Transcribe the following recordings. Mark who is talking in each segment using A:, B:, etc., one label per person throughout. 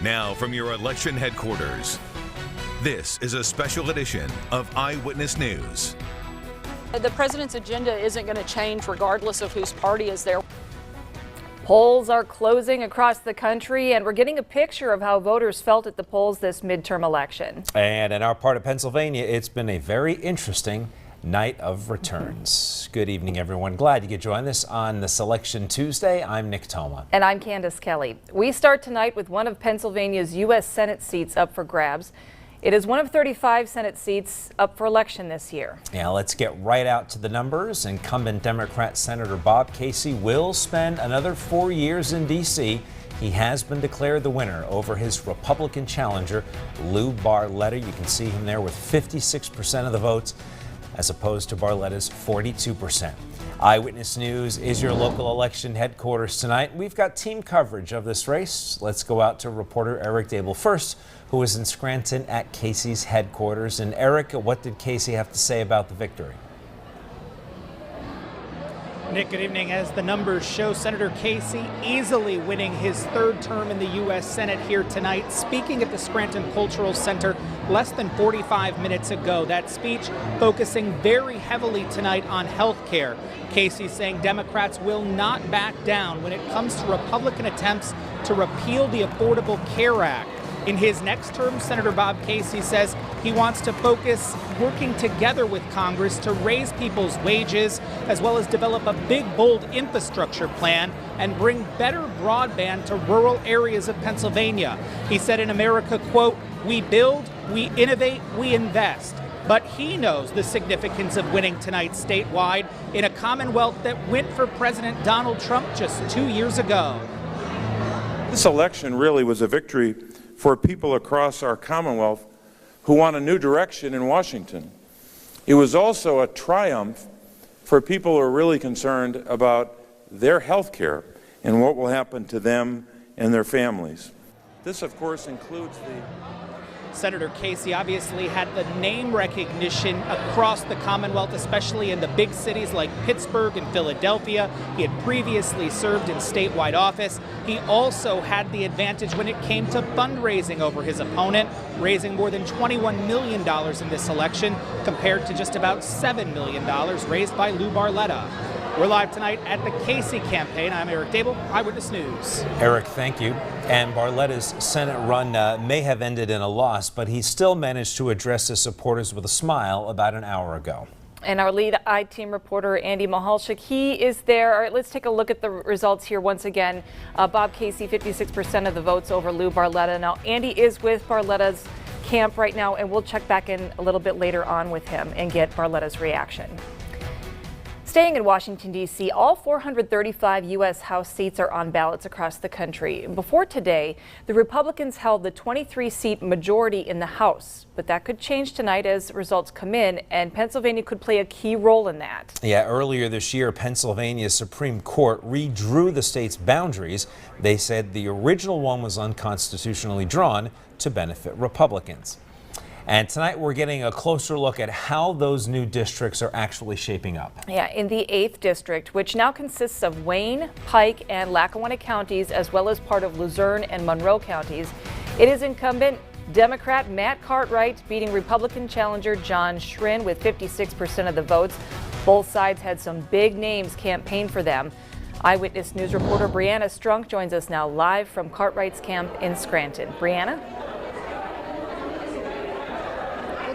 A: Now from your election headquarters, this is a special edition of Eyewitness News.
B: The president's agenda isn't going to change regardless of whose party is there.
C: Polls are closing across the country, and we're getting a picture of how voters felt at the polls this midterm election.
D: And in our part of Pennsylvania, it's been a very interesting night of returns. Good evening, everyone. Glad you could join us on this Election Tuesday. I'm Nick Toma.
C: And I'm Candace Kelly. We start tonight with one of Pennsylvania's U.S. Senate seats up for grabs. It is one of 35 Senate seats up for election this year.
D: Yeah, let's get right out to the numbers. Incumbent Democrat Senator Bob Casey will spend another 4 years in D.C. He has been declared the winner over his Republican challenger, Lou Barletta. You can see him there with 56% of the votes, as opposed to Barletta's 42%. Eyewitness News is your local election headquarters tonight. We've got team coverage of this race. Let's go out to reporter Eric Dable first, who is in Scranton at Casey's headquarters. And Eric, what did Casey have to say about the victory?
E: Nick, good evening. As the numbers show, Senator Casey easily winning his third term in the U.S. Senate here tonight, speaking at the Scranton Cultural Center less than 45 minutes ago. That speech focusing very heavily tonight on health care. Casey saying Democrats will not back down when it comes to Republican attempts to repeal the Affordable Care Act. In his next term, Senator Bob Casey says he wants to focus working together with Congress to raise people's wages, as well as develop a big, bold infrastructure plan and bring better broadband to rural areas of Pennsylvania. He said in America, quote, "We build, we innovate, we invest." But he knows the significance of winning tonight statewide in a Commonwealth that went for President Donald Trump just 2 years ago.
F: This election really was a victory for people across our Commonwealth who want a new direction in Washington. It was also a triumph for people who are really concerned about their health care and what will happen to them and their families. This, of course, includes the...
E: Senator Casey obviously had the name recognition across the Commonwealth, especially in the big cities like Pittsburgh and Philadelphia. He had previously served in statewide office. He also had the advantage when it came to fundraising over his opponent, raising more than $21 million in this election, compared to just about $7 million raised by Lou Barletta. We're live tonight at the Casey campaign. I'm Eric Dable, Eyewitness News.
D: Eric, thank you. And Barletta's Senate run may have ended in a loss, but he still managed to address his supporters with a smile about an hour ago.
C: And our lead I-Team reporter, Andy Mahalchik, he is there. All right, let's take a look at the results here once again. Bob Casey, 56% of the votes over Lou Barletta. Now, Andy is with Barletta's camp right now, and we'll check back in a little bit later on with him and get Barletta's reaction. Staying in Washington, D.C., all 435 U.S. House seats are on ballots across the country. Before today, the Republicans held the 23-seat majority in the House, but that could change tonight as results come in, and Pennsylvania could play a key role in that. Yeah,
D: earlier this year, Pennsylvania's Supreme Court redrew the state's boundaries. They said the original one was unconstitutionally drawn to benefit Republicans. And tonight we're getting a closer look at how those new districts are actually shaping up.
C: Yeah, in the 8th district, which now consists of Wayne, Pike, and Lackawanna counties, as well as part of Luzerne and Monroe counties, it is incumbent Democrat Matt Cartwright beating Republican challenger John Schrin with 56% of the votes. Both sides had some big names campaign for them. Eyewitness News reporter Brianna Strunk joins us now live from Cartwright's camp in Scranton. Brianna?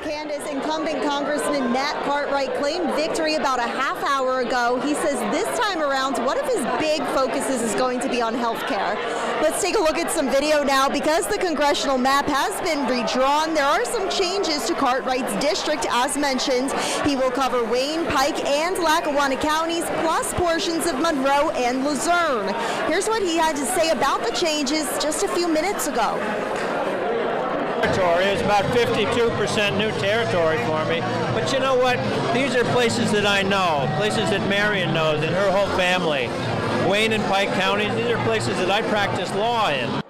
G: Candace, incumbent Congressman Matt Cartwright claimed victory about a half hour ago. He says this time around, one of his big focuses is going to be on health care. Let's take a look at some video now. Because the congressional map has been redrawn, there are some changes to Cartwright's district. As mentioned, he will cover Wayne, Pike, and Lackawanna counties, plus portions of Monroe and Luzerne. Here's what he had to say about the changes just a few minutes ago.
H: It's about 52% new territory for me. But you know what? These are places that I know, places that Marion knows and her whole family. Wayne and Pike counties, these are places that I practice law in.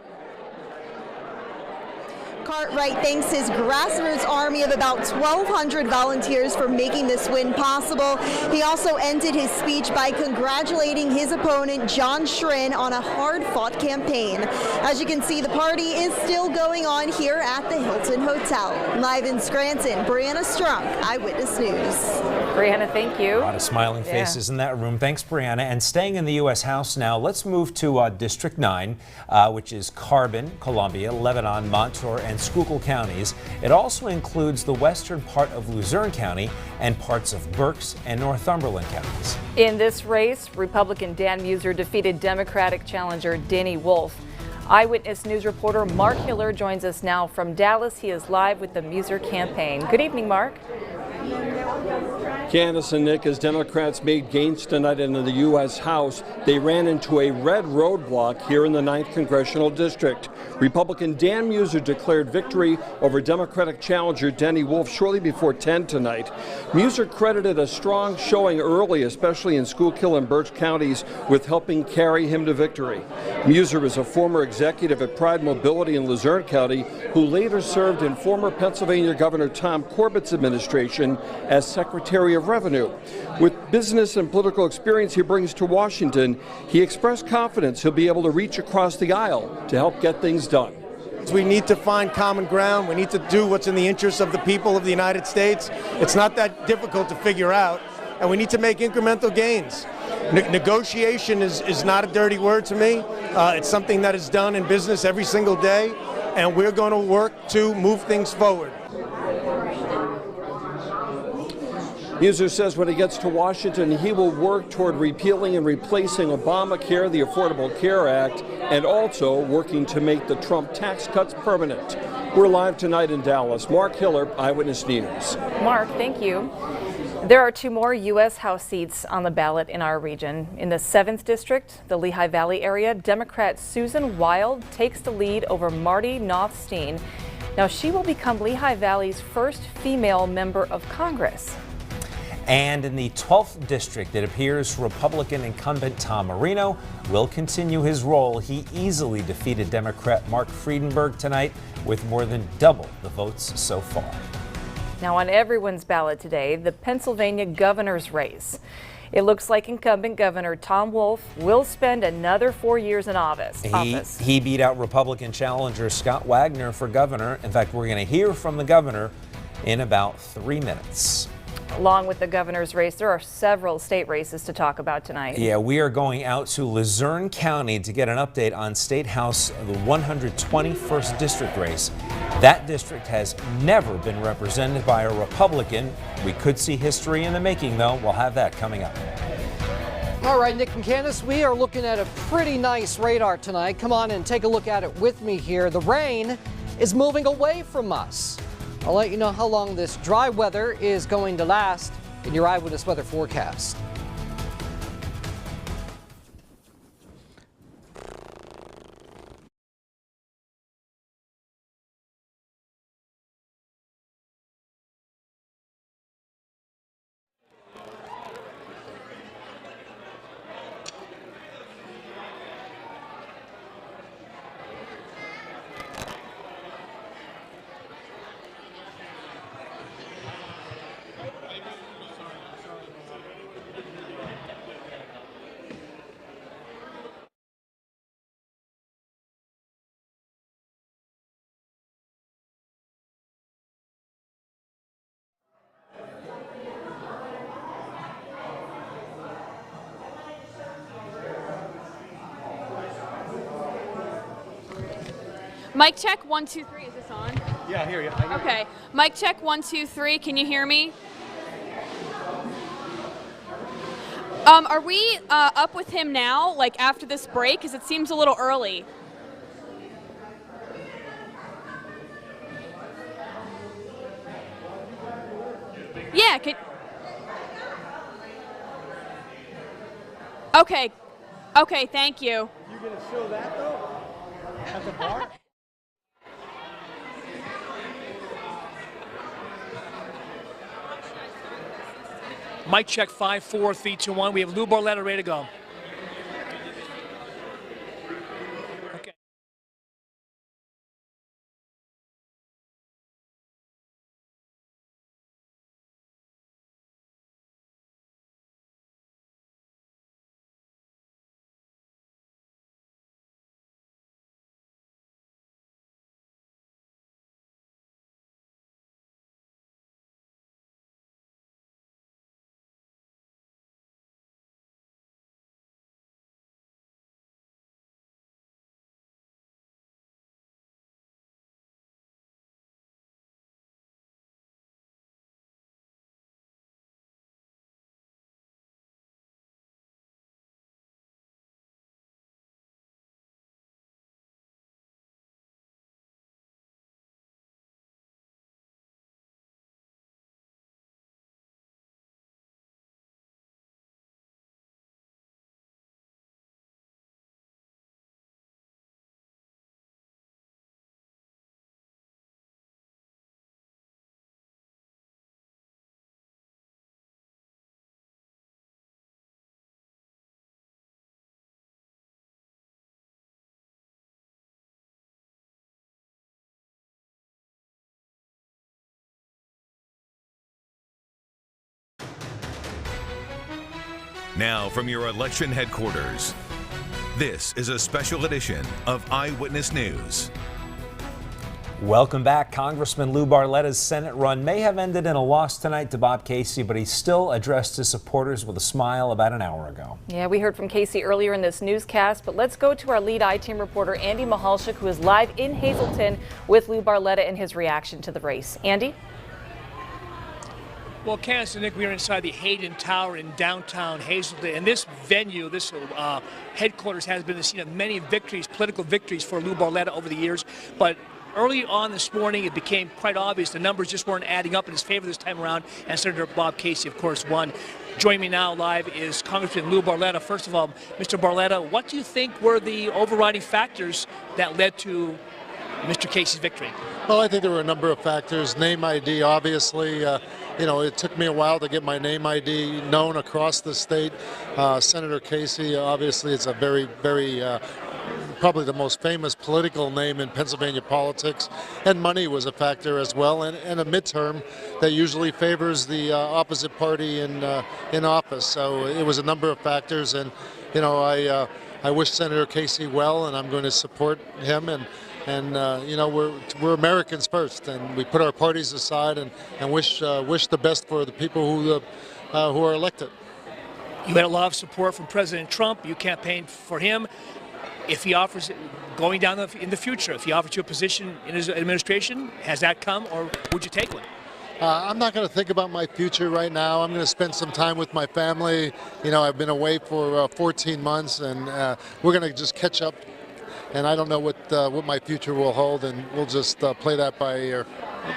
G: Cartwright thanks his grassroots army of about 1,200 volunteers for making this win possible. He also ended his speech by congratulating his opponent, John Schrin, on a hard-fought campaign. As you can see, the party is still going on here at the Hilton Hotel. Live in Scranton, Brianna Strunk, Eyewitness News.
C: Brianna, thank you.
D: A lot of smiling faces in that room. Thanks, Brianna. And staying in the U.S. House now, let's move to District 9, which is Carbon, Columbia, Lebanon, Montour, and Schuylkill counties. It also includes the western part of Luzerne County and parts of Berks and Northumberland counties.
C: In this race, Republican Dan Muser defeated Democratic challenger Danny Wolf. Eyewitness News reporter Mark Hiller joins us now from Dallas. He is live with the Muser campaign. Good evening, Mark.
I: Candace and Nick, as Democrats made gains tonight in the U.S. House, they ran into a red roadblock here in the 9th Congressional District. Republican Dan Muser declared victory over Democratic challenger Danny Wolf shortly before 10 tonight. Muser credited a strong showing early, especially in Schuylkill and Berks counties, with helping carry him to victory. Muser is a former executive at Pride Mobility in Luzerne County, who later served in former Pennsylvania Governor Tom Corbett's administration as Secretary of Revenue. With business and political experience he brings to Washington, he expressed confidence he'll be able to reach across the aisle to help get things done.
J: We need to find common ground. We need to do what's in the interest of the people of the United States. It's not that difficult to figure out, and we need to make incremental gains. Negotiation is not a dirty word to me. It's something that is done in business every single day, and we're going to work to move things forward.
I: Muser says when he gets to Washington, he will work toward repealing and replacing Obamacare, the Affordable Care Act, and also working to make the Trump tax cuts permanent. We're live tonight in Dallas. Mark Hiller, Eyewitness News.
C: Mark, thank you. There are 2 more U.S. House seats on the ballot in our region. In the 7th District, the Lehigh Valley area, Democrat Susan Wild takes the lead over Marty Nothstein. Now, she will become Lehigh Valley's first female member of Congress.
D: And in the 12th District, it appears Republican incumbent Tom Marino will continue his role. He easily defeated Democrat Mark Friedenberg tonight with more than double the votes so far.
C: Now on everyone's ballot today, the Pennsylvania governor's race. It looks like incumbent Governor Tom Wolf will spend another 4 years in office.
D: He beat out Republican challenger Scott Wagner for governor. In fact, we're going to hear from the governor in about 3 minutes.
C: Along with the governor's race, there are several state races to talk about tonight.
D: Yeah, we are going out to Luzerne County to get an update on State House, the 121st District race. That district has never been represented by a Republican. We could see history in the making, though. We'll have that coming up.
K: All right, Nick and Candace, we are looking at a pretty nice radar tonight. Come on and take a look at it with me here. The rain is moving away from us. I'll let you know how long this dry weather is going to last in your Eyewitness weather forecast.
B: Mic check, 1, 2, 3. Is this on?
J: Yeah, I hear you.
B: Okay. Mic check, 1, 2, 3. Can you hear me? Are we up with him now, like after this break? Because it seems a little early. Yeah. Okay. Okay. Thank you.
J: You gonna show that though? At the bar?
L: Mic check 5, 4, 3, 2, 1. We have Lou Barletta ready to go.
A: Now from your election headquarters, this is a special edition of Eyewitness News.
D: Welcome back. Congressman Lou Barletta's Senate run may have ended in a loss tonight to Bob Casey, but he still addressed his supporters with a smile about an hour ago.
C: Yeah, we heard from Casey earlier in this newscast, but let's go to our lead I-Team reporter, Andy Mahalchik, who is live in Hazleton with Lou Barletta and his reaction to the race. Andy?
L: Well, Candace and Nick, we are inside the Hayden Tower in downtown Hazleton, and this venue, this headquarters, has been the scene of many victories, political victories for Lou Barletta over the years, but early on this morning, it became quite obvious the numbers just weren't adding up in his favor this time around, and Senator Bob Casey, of course, won. Joining me now live is Congressman Lou Barletta. First of all, Mr. Barletta, what do you think were the overriding factors that led to Mr. Casey's victory?
M: Well, I think there were a number of factors. Name ID, obviously. It took me a while to get my name ID known across the state. Senator Casey, obviously, it's a very, very probably the most famous political name in Pennsylvania politics, and money was a factor as well, and a midterm that usually favors the opposite party in office. So it was a number of factors, and I wish Senator Casey well, and I'm going to support him. And we're Americans first, and we put our parties aside and wish the best for the people who are elected.
L: You had a lot of support from President Trump. You campaigned for him. If he offers, going down in the future, if he offers you a position in his administration, has that come, or would you take one?
M: I'm not going to think about my future right now. I'm going to spend some time with my family. I've been away for 14 months, and we're going to just catch up. And I don't know what my future will hold, and we'll just play that by ear.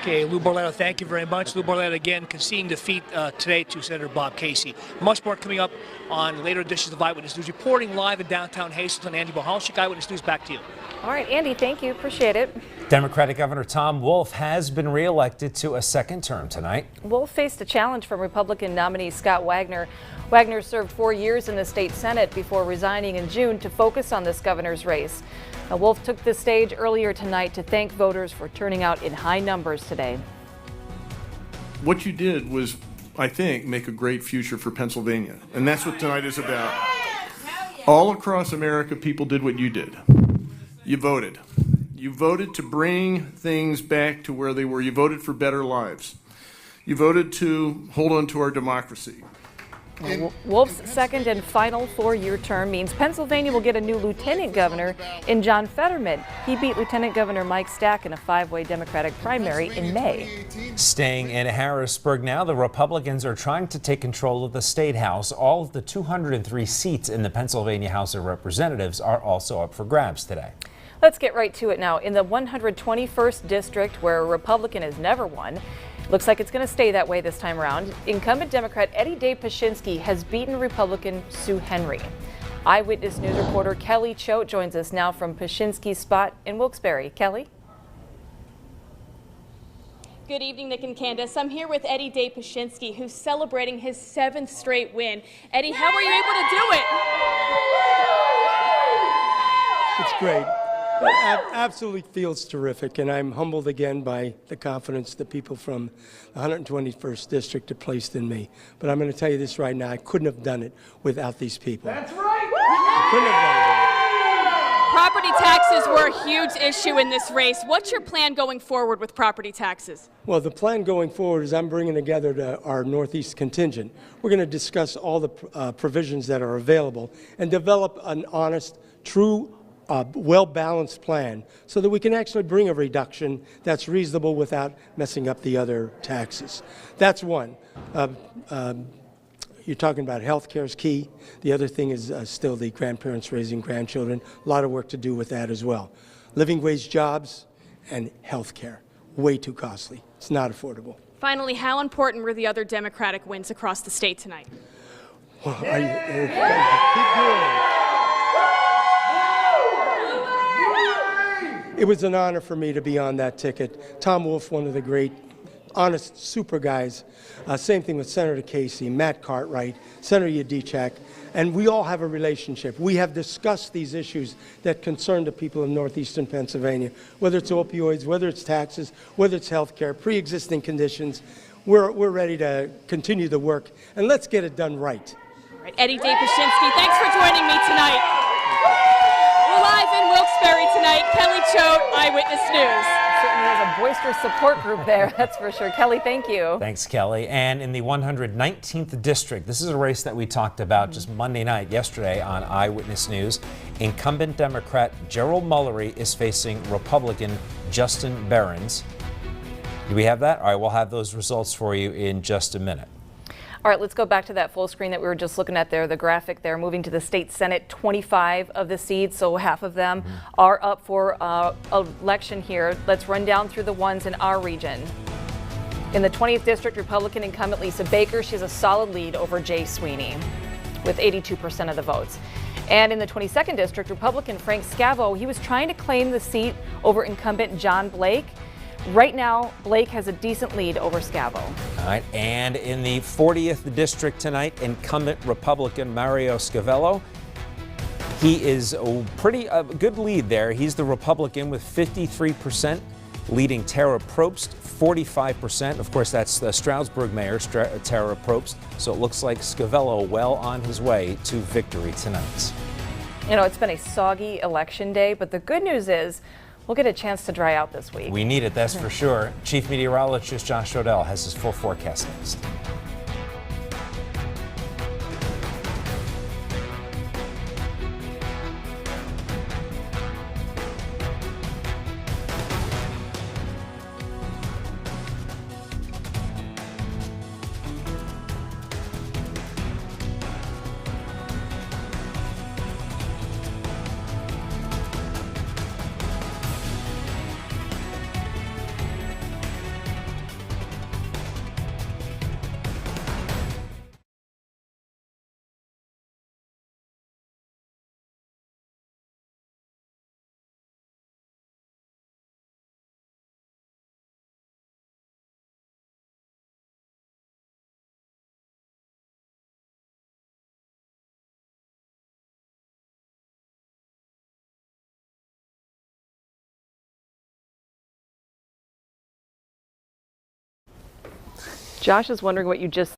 L: Okay, Lou Barletta, thank you very much. Lou Barletta, again, conceding defeat today to Senator Bob Casey. Much more coming up on later editions of Eyewitness News. Reporting live in downtown Hazleton, Andy Mahalchik, Eyewitness News, back to you.
C: All right, Andy, thank you. Appreciate it.
D: Democratic Governor Tom Wolf has been reelected to a second term tonight.
C: Wolf faced a challenge from Republican nominee Scott Wagner. Wagner served 4 years in the state Senate before resigning in June to focus on this governor's race. Now, Wolf took the stage earlier tonight to thank voters for turning out in high numbers today.
N: What you did was, I think, make a great future for Pennsylvania. And that's what tonight is about. All across America, people did what you did. You voted. You voted to bring things back to where they were. You voted for better lives. You voted to hold on to our democracy.
C: Wolf's second and final 4-year term means Pennsylvania will get a new lieutenant governor in John Fetterman. He beat Lieutenant Governor Mike Stack in a 5-way Democratic primary in May.
D: Staying in Harrisburg now, the Republicans are trying to take control of the State House. All of the 203 seats in the Pennsylvania House of Representatives are also up for grabs today.
C: Let's get right to it now. In the 121st district, where a Republican has never won, looks like it's going to stay that way this time around. Incumbent Democrat Eddie Day-Pashinski has beaten Republican Sue Henry. Eyewitness News reporter Kelly Choate joins us now from Pashinski's spot in Wilkes-Barre. Kelly?
B: Good evening, Nick and Candace. I'm here with Eddie Day-Pashinski, who's celebrating his 7th straight win. Eddie, how were you able to do it?
O: It's great. It absolutely feels terrific, and I'm humbled again by the confidence the people from the 121st District have placed in me. But I'm going to tell you this right now, I couldn't have done it without these people. That's right! Couldn't have done it.
B: Property taxes were a huge issue in this race. What's your plan going forward with property taxes?
O: Well, the plan going forward is I'm bringing together our Northeast contingent. We're going to discuss all the provisions that are available and develop an honest, true, well-balanced plan so that we can actually bring a reduction that's reasonable without messing up the other taxes. That's one. You're talking about health care is key. The other thing is still the grandparents raising grandchildren. A lot of work to do with that as well. Living wage jobs and health care. Way too costly. It's not affordable.
B: Finally, how important were the other Democratic wins across the state tonight?
O: Well, keep doing it. It was an honor for me to be on that ticket. Tom Wolf, one of the great, honest, super guys. Same thing with Senator Casey, Matt Cartwright, Senator Yadichak, and we all have a relationship. We have discussed these issues that concern the people of northeastern Pennsylvania, whether it's opioids, whether it's taxes, whether it's health care, pre-existing conditions. We're ready to continue the work, and let's get it done right.
B: right, Eddie Day Pashensky, thanks for joining me tonight. We're live in Wilkes-Barre tonight. Kelly Choate, Eyewitness News.
C: Certainly has a boisterous support group there, that's for sure. Kelly, thank you.
D: Thanks, Kelly. And in the 119th district, this is a race that we talked about just Monday night, yesterday on Eyewitness News. Incumbent Democrat Gerald Mullery is facing Republican Justin Behrens. Do we have that? All right, we'll have those results for you in just a minute.
C: All right, let's go back to that full screen that we were just looking at there, the graphic there. Moving to the state Senate, 25 of the seats, so half of them are up for election here. Let's run down through the ones in our region. In the 20th district, Republican incumbent Lisa Baker, she has a solid lead over Jay Sweeney with 82% of the votes. And in the 22nd district, Republican Frank Scavo, he was trying to claim the seat over incumbent John Blake. Right now, Blake has a decent lead over Scavo.
D: All right, and in the 40th district tonight, incumbent Republican Mario Scavello. He is a pretty good lead there. He's the Republican with 53%, leading Tara Probst 45%. Of course, that's the Stroudsburg Mayor, Tara Probst. So it looks like Scavello well on his way to victory tonight.
C: You know, it's been a soggy election day, but the good news is we'll get a chance to dry out this week.
D: We need it, that's for sure. Chief Meteorologist Josh Odell has his full forecast next.
C: Josh is wondering what you just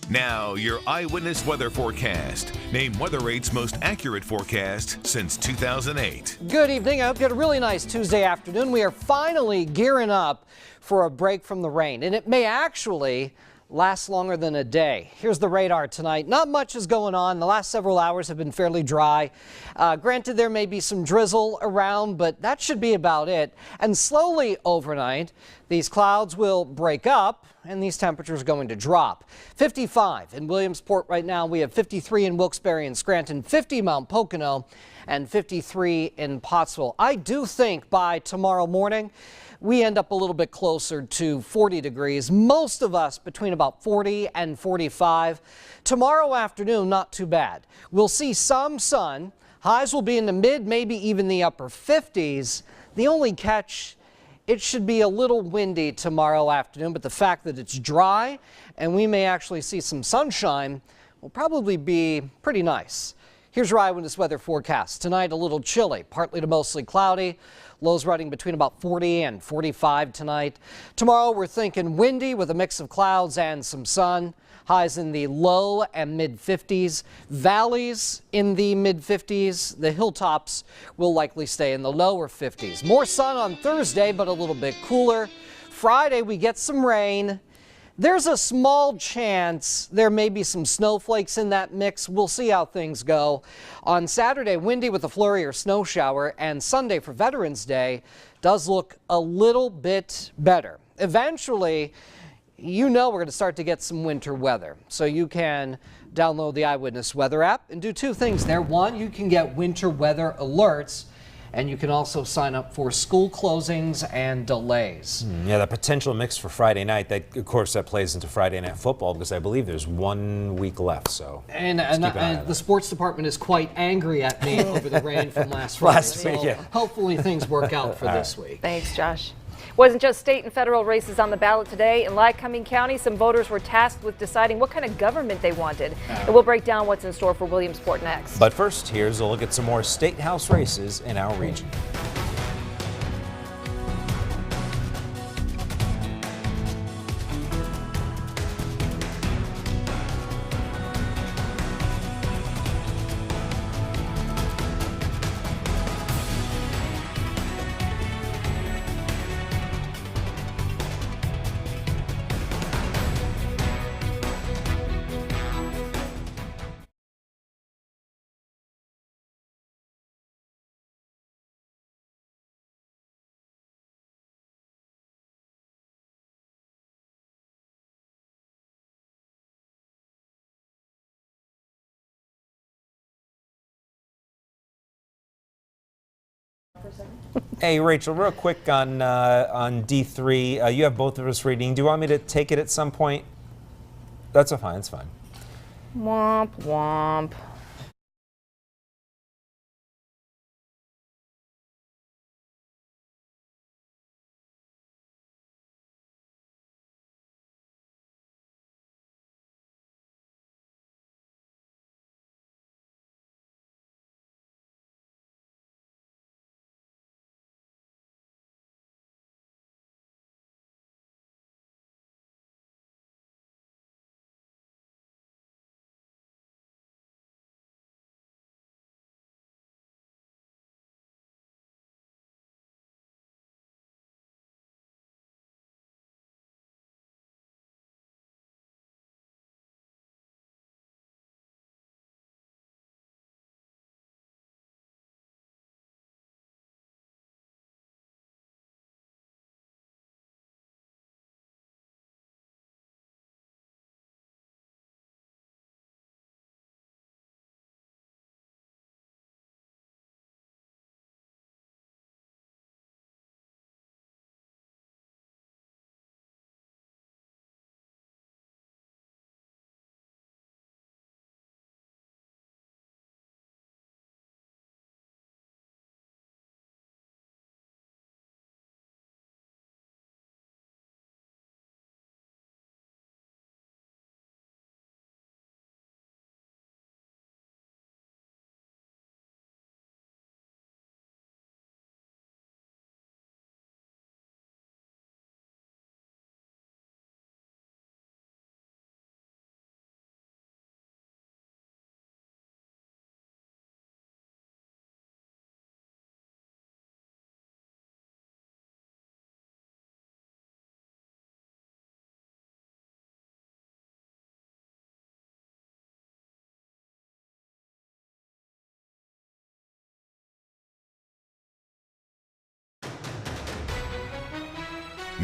A: Now, your Eyewitness weather forecast. Name Weather 8's most accurate forecast since 2008.
K: Good evening. I hope you had a really nice Tuesday afternoon. We are finally gearing up for a break from the rain, and it may actually lasts longer than a day. Here's the radar tonight. Not much is going on. The last several hours have been fairly dry. Granted, there may be some drizzle around, but that should be about it. And slowly overnight, these clouds will break up and these temperatures are going to drop. 55 in Williamsport right now. We have 53 in Wilkes-Barre and Scranton, 50 Mount Pocono, and 53 in Pottsville. I do think by tomorrow morning, we end up a little bit closer to 40 degrees. Most of us between about 40 and 45. Tomorrow afternoon, not too bad. We'll see some sun. Highs will be in the mid, maybe even the upper 50s. The only catch, it should be a little windy tomorrow afternoon, but the fact that it's dry and we may actually see some sunshine will probably be pretty nice. Here's your Eyewitness weather forecast. Tonight, a little chilly, partly to mostly cloudy. Lows running between about 40 and 45 tonight. Tomorrow, we're thinking windy with a mix of clouds and some sun. Highs in the low and mid 50s. Valleys in the mid 50s. The hilltops will likely stay in the lower 50s. More sun on Thursday, but a little bit cooler. Friday, we get some rain. There's a small chance there may be some snowflakes in that mix. We'll see how things go. On Saturday, windy with a flurry or snow shower, and Sunday for Veterans Day does look a little bit better. Eventually, you know we're going to start to get some winter weather. So you can download the Eyewitness weather app and do two things there. One, you can get winter weather alerts. And you can also sign up for school closings and delays.
D: Yeah, the potential mix for Friday night, that of course that plays into Friday Night Football because I believe there's 1 week left. So
K: and the sports department is quite angry at me over the rain from last Friday.
D: Week, yeah.
K: Hopefully things work out for this week.
C: Thanks, Josh. Wasn't just state and federal races on the ballot today. In Lycoming County, some voters were tasked with deciding what kind of government they wanted. And we'll break down what's in store for Williamsport next.
D: But first, here's a look at some more state house races in our region. Hey, Rachel, real quick on D3. You have both of us reading. Do you want me to take it at some point? That's fine. It's fine.
C: Womp womp.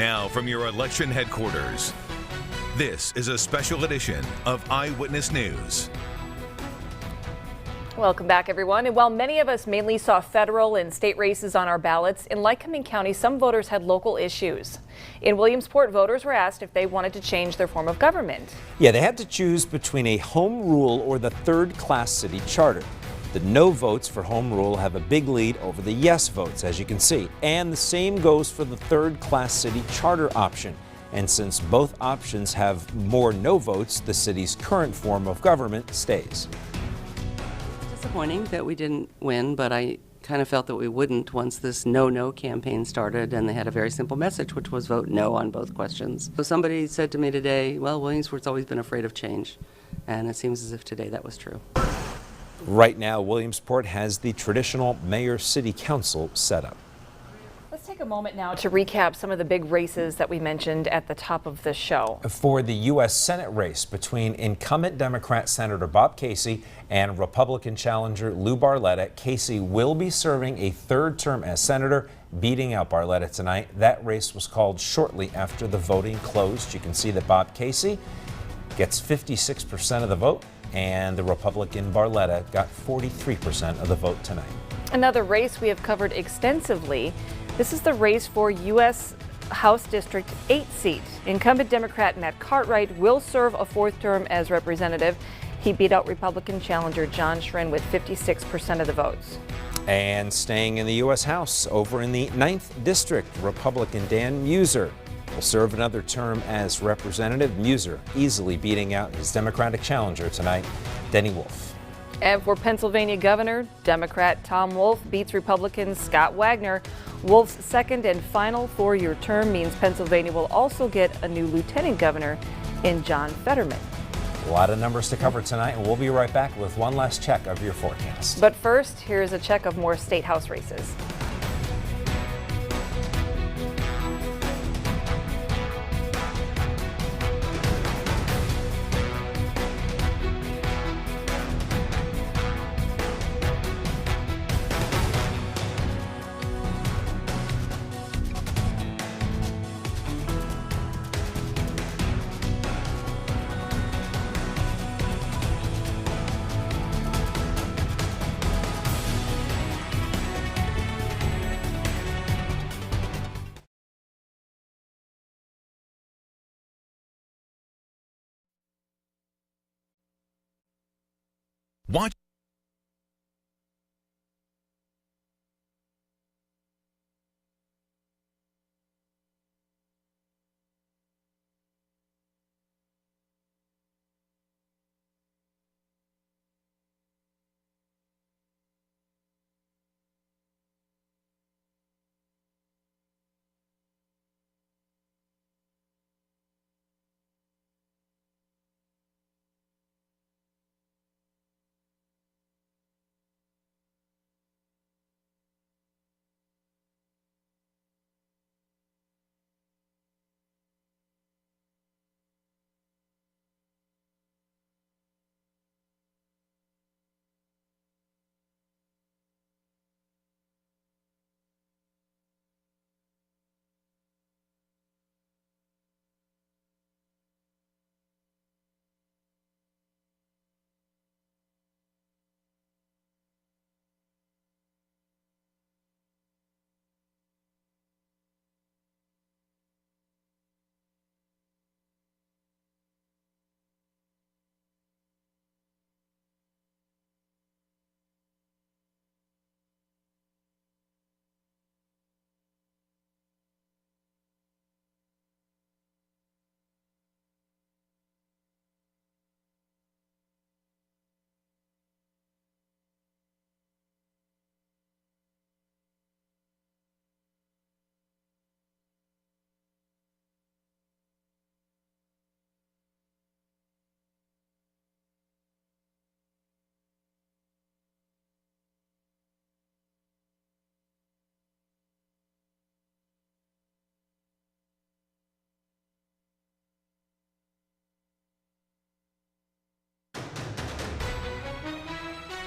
A: Now from your election headquarters, this is a special edition of Eyewitness News.
C: Welcome back, everyone. And while many of us mainly saw federal and state races on our ballots, in Lycoming County, some voters had local issues. In Williamsport, voters were asked if they wanted to change their form of government.
D: Yeah, they had to choose between a home rule or the third-class city charter. The no votes for home rule have a big lead over the yes votes, as you can see. And the same goes for the third-class city charter option. And since both options have more no votes, the city's current form of government stays.
P: Disappointing that we didn't win, but I kind of felt that we wouldn't once this no campaign started, and they had a very simple message, which was vote no on both questions. So somebody said to me today, well, Williamsport's always been afraid of change, and it seems as if today that was true.
D: Right now, Williamsport has the traditional mayor-city council set up.
C: Let's take a moment now to recap some of the big races that we mentioned at the top of the show.
D: For the U.S. Senate race between incumbent Democrat Senator Bob Casey and Republican challenger Lou Barletta, Casey will be serving a third term as senator, beating out Barletta tonight. That race was called shortly after the voting closed. You can see that Bob Casey gets 56% of the vote, and the Republican Barletta got 43% of the vote tonight.
C: Another race we have covered extensively. This is the race for U.S. House District 8 seat. Incumbent Democrat Matt Cartwright will serve a fourth term as representative. He beat out Republican challenger John Schrin with 56% of the votes.
D: And staying in the U.S. House, over in the 9th District, Republican Dan Muser will serve another term as representative. Muser easily beating out his Democratic challenger tonight, Denny Wolf.
C: And for Pennsylvania Governor, Democrat Tom Wolf beats Republican Scott Wagner. Wolf's second and final four-year term means Pennsylvania will also get a new lieutenant governor in John Fetterman.
D: A lot of numbers to cover tonight, and we'll be right back with one last check of your forecast.
C: But first, here's a check of more state house races.
A: Watch.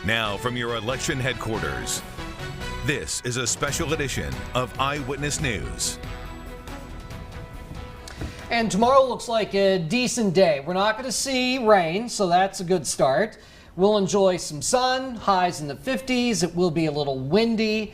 A: Now from your election headquarters, this is a special edition of Eyewitness News.
K: And tomorrow looks like a decent day. We're not going to see rain, so that's a good start. We'll enjoy some sun, highs in the 50s. It will be a little windy.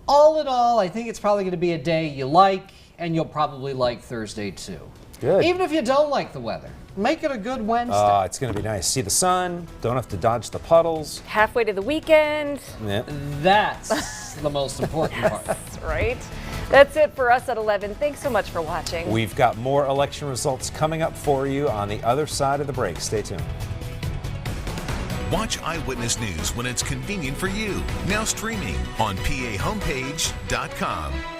K: All in all, I think it's probably going to be a day you like, and you'll probably like Thursday too.
D: Good.
K: Even if you don't like the weather, make it a good Wednesday.
D: It's going to be nice. See the sun, don't have to dodge the puddles.
C: Halfway to the weekend.
D: Yep.
K: That's the most important part.
C: That's right. That's it for us at 11. Thanks so much for watching.
D: We've got more election results coming up for you on the other side of the break. Stay tuned.
A: Watch Eyewitness News when it's convenient for you. Now streaming on PAHomepage.com.